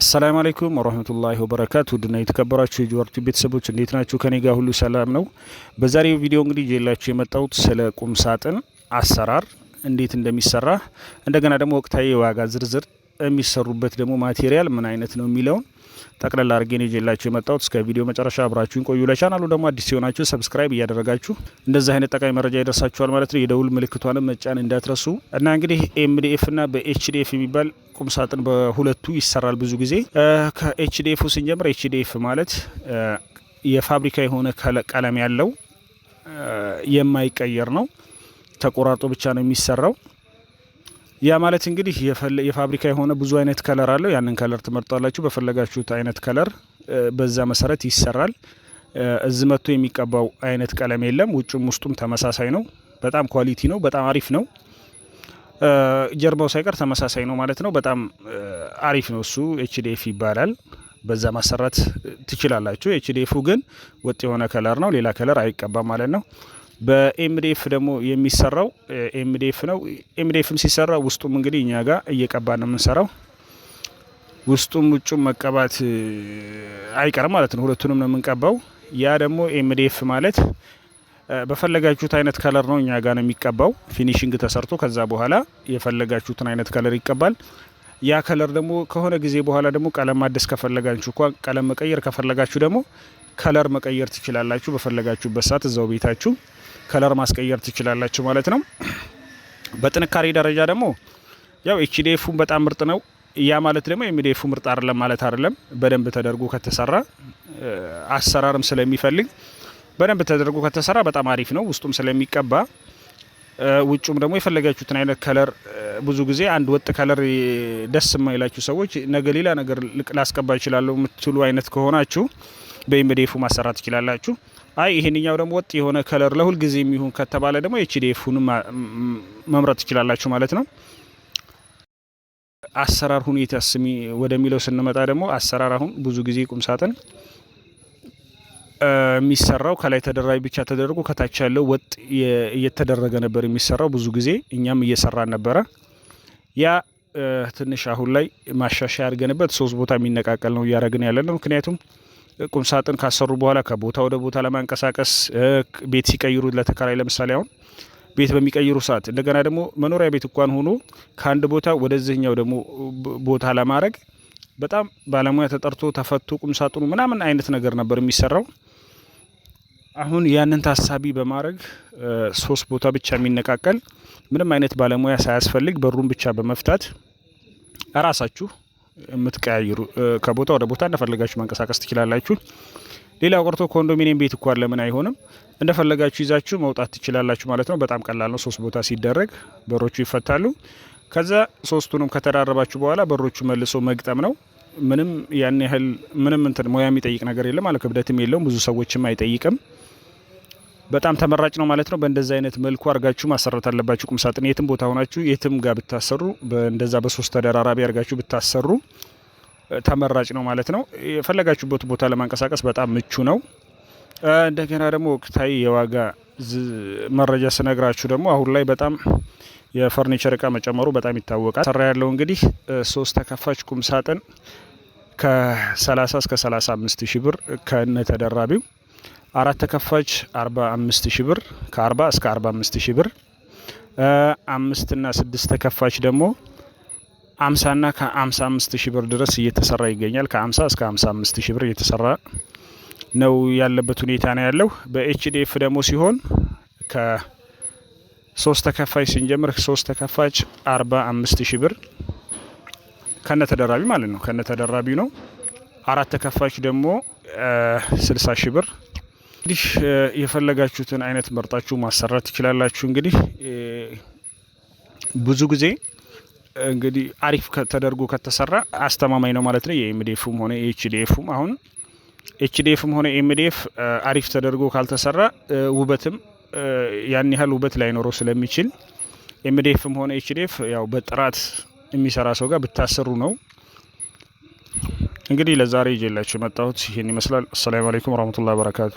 አሰላሙ አለይኩም ወራህመቱላሂ ወበረካቱ ድና የተከበራችሁ የጆርቲ ቤተሰቦች እንዴት ናችሁ? ከኔ ጋር ሁሉ ሰላም ነው። በዛሬው ቪዲዮ እንግዲህ ይዤላችሁ የመጣሁት ስለ ቁም ሳጥን አሰራር እንዴት እንደሚሰራ እንደገና ደግሞ ወቅታዊ የዋጋ ዝርዝር የሚሰሩበት ደግሞ ማቴሪያል ምን አይነት ነው የሚለውን ጠቅላላ አድርጌ ነው ይዤላችሁ የመጣሁት። እስከ ቪዲዮ መጨረሻ አብራችሁን ቆዩ። ለቻናሉ ደግሞ አዲስ ሲሆናችሁ ሰብስክራይብ እያደረጋችሁ እንደዚህ አይነት ጠቃሚ መረጃ ይደርሳችኋል ማለት ነው። የደውል ምልክቷንም መጫን እንዳትረሱ እና እንግዲህ ኤምዲኤፍ እና በኤችዲኤፍ የሚባል ቁም ሳጥን በሁለቱ ይሰራል። ብዙ ጊዜ ከኤችዲኤፍ ስንጀምር ኤችዲኤፍ ማለት የፋብሪካ የሆነ ቀለም ያለው የማይቀየር ነው። ተቆራርጦ ብቻ ነው የሚሰራው። ያ ማለት እንግዲህ የፋብሪካ የሆነ ብዙ አይነት ከለር አለው። ያንን ከለር ትመርጣላችሁ። በፈለጋችሁት አይነት ከለር በዛ መሰረት ይሰራል። እዚህ መጥቶ የሚቀባው አይነት ቀለም የለም። ውጭም ውስጡም ተመሳሳይ ነው። በጣም ኳሊቲ ነው። በጣም አሪፍ ነው። ጀርባው ሳይቀር ተመሳሳይ ነው ማለት ነው። በጣም አሪፍ ነው። እሱ ኤችዲኤፍ ይባላል። በዛ ማሰራት ትችላላችሁ። ኤችዲኤፉ ግን ወጥ የሆነ ከለር ነው። ሌላ ከለር አይቀባም ማለት ነው። በኤምዲኤፍ ደግሞ የሚሰራው ኤምዲኤፍ ነው። ኤምዲኤፍም ሲሰራ ውስጡም እንግዲህ እኛ ጋር እየቀባ ነው የምንሰራው። ውስጡም ውጩም መቀባት አይቀርም ማለት ነው። ሁለቱንም ነው የምንቀባው። ያ ደግሞ ኤምዲኤፍ ማለት በፈለጋችሁት አይነት ከለር ነው እኛ ጋር ነው የሚቀባው። ፊኒሽንግ ተሰርቶ ከዛ በኋላ የፈለጋችሁትን አይነት ከለር ይቀባል። ያ ከለር ደግሞ ከሆነ ጊዜ በኋላ ደግሞ ቀለም ማደስ ከፈለጋችሁ እንኳን ቀለም መቀየር ከፈለጋችሁ ደግሞ ከለር መቀየር ትችላላችሁ። በፈለጋችሁበት ሰዓት እዛው ቤታችሁ ከለር ማስቀየር ትችላላችሁ ማለት ነው። በጥንካሬ ደረጃ ደግሞ ያው ኤችዲኤፉን በጣም ምርጥ ነው። ያ ማለት ደግሞ ኤምዲኤፉ ምርጥ አይደለም ማለት አይደለም። በደንብ ተደርጎ ከተሰራ አሰራርም ስለሚፈልግ በደንብ ተደርጎ ከተሰራ በጣም አሪፍ ነው። ውስጡም ስለሚቀባ ውጩም ደግሞ የፈለጋችሁትን አይነት ከለር ብዙ ጊዜ አንድ ወጥ ከለር ደስ የማይላችሁ ሰዎች ነገ ሌላ ነገር ላስቀባ ይችላሉ የምትሉ አይነት ከሆናችሁ በኤምዲኤፉ ማሰራት ትችላላችሁ። አይ ይሄንኛው ደግሞ ወጥ የሆነ ከለር ለሁል ጊዜ የሚሆን ከተባለ ደግሞ ኤችዲኤፉን መምረጥ ትችላላችሁ ማለት ነው። አሰራር ሁኔታ ወደሚለው ስንመጣ ደግሞ አሰራር አሁን ብዙ ጊዜ ቁም ሳጥን የሚሰራው ከላይ ተደራቢ ብቻ ተደርጎ ከታች ያለው ወጥ እየተደረገ ነበር የሚሰራው። ብዙ ጊዜ እኛም እየሰራን ነበረ። ያ ትንሽ አሁን ላይ ማሻሻያ አድርገንበት 3 ቦታ የሚነቃቀል ነው እያደረግን ያለነው። ምክንያቱም ቁም ሳጥን ካሰሩ በኋላ ከቦታ ወደ ቦታ ለማንቀሳቀስ ቤት ሲቀይሩ ለተከራይ ለምሳሌ አሁን ቤት በሚቀይሩ ሰዓት እንደገና ደግሞ መኖሪያ ቤት እንኳን ሆኖ ከአንድ ቦታ ወደዚህኛው ደግሞ ቦታ ለማድረግ በጣም ባለሙያ ተጠርቶ ተፈቶ ቁም ሳጥኑ ምናምን አይነት ነገር ነበር የሚሰራው። አሁን ያንን ታሳቢ በማድረግ 3 ቦታ ብቻ የሚነቃቀል ምንም አይነት ባለሙያ ሳያስፈልግ በሩን ብቻ በመፍታት ራሳችሁ የምትቀያይሩ ከቦታ ወደ ቦታ እንደፈለጋችሁ መንቀሳቀስ ትችላላችሁ። ሌላው ቀርቶ ኮንዶሚኒየም ቤት እንኳን ለምን አይሆንም እንደፈለጋችሁ ይዛችሁ መውጣት ትችላላችሁ ማለት ነው። በጣም ቀላል ነው። 3 ቦታ ሲደረግ በሮቹ ይፈታሉ። ከዛ 3ቱንም ከተዳረባችሁ በኋላ በሮቹ መልሶ መግጠም ነው። ምንም ያን ያህል ምንም ሙያ የሚጠይቅ ነገር የለም ማለት ክብደትም የለውም። ብዙ ሰዎችም አይጠይቅም። በጣም ተመራጭ ነው ማለት ነው። በእንደዛ አይነት መልኩ አርጋችሁ ማሰራት አለባችሁ። ቁም ሳጥን የትም ቦታ ሆናችሁ የትም ጋር ብታሰሩ በእንደዛ በ3 ተደራራቢ አርጋችሁ ብታሰሩ ተመራጭ ነው ማለት ነው። የፈለጋችሁበት ቦታ ለማንቀሳቀስ በጣም ምቹ ነው። እንደገና ደግሞ ወቅታዊ የዋጋ መረጃ ስነግራችሁ ደግሞ አሁን ላይ በጣም የፈርኒቸር እቃ መጨመሩ በጣም ይታወቃል። ሰራ ያለው እንግዲህ 3 ተከፋች ቁም ሳጥን ከ30 እስከ 35 ሺህ ብር ከነ ተደራቢው፣ 4 ተከፋች 45 ሺህ ብር ከ40 እስከ 45 ሺህ ብር፣ 5 እና 6 ተከፋች ደግሞ 50 እና ከ55 ሺህ ብር ድረስ እየተሰራ ይገኛል። ከ50 እስከ 55 ሺህ ብር እየተሰራ ነው ያለበት ሁኔታ ነው ያለው። በኤችዲኤፍ ደግሞ ሲሆን ከ3 ተከፋች ስንጀምር 3 ተከፋች 45 ሺህ ብር ከነ ተደራቢ ማለት ነው። ከነ ተደራቢው ነው። 4 ተከፋች ደግሞ 60 ሺህ ብር። እንግዲህ የፈለጋችሁትን አይነት መርጣችሁ ማሰራት ትችላላችሁ። እንግዲህ ብዙ ጊዜ እንግዲህ አሪፍ ተደርጎ ከተሰራ አስተማማኝ ነው ማለት ነው። የኤምዲኤፍም ሆነ የኤችዲኤፍም አሁን ኤችዲኤፍም ሆነ ኤምዲኤፍ አሪፍ ተደርጎ ካልተሰራ ውበትም ያን ያህል ውበት ላይኖረው ስለሚችል ኤምዲኤፍም ሆነ ኤችዲኤፍ ያው በጥራት የሚሰራ ሰው ጋር ብታሰሩ ነው። እንግዲህ ለዛሬ ይዤላችሁ የመጣሁት ይሄን ይመስላል። አሰላሙ አለይኩም ወራህመቱላሂ ወበረካቱ።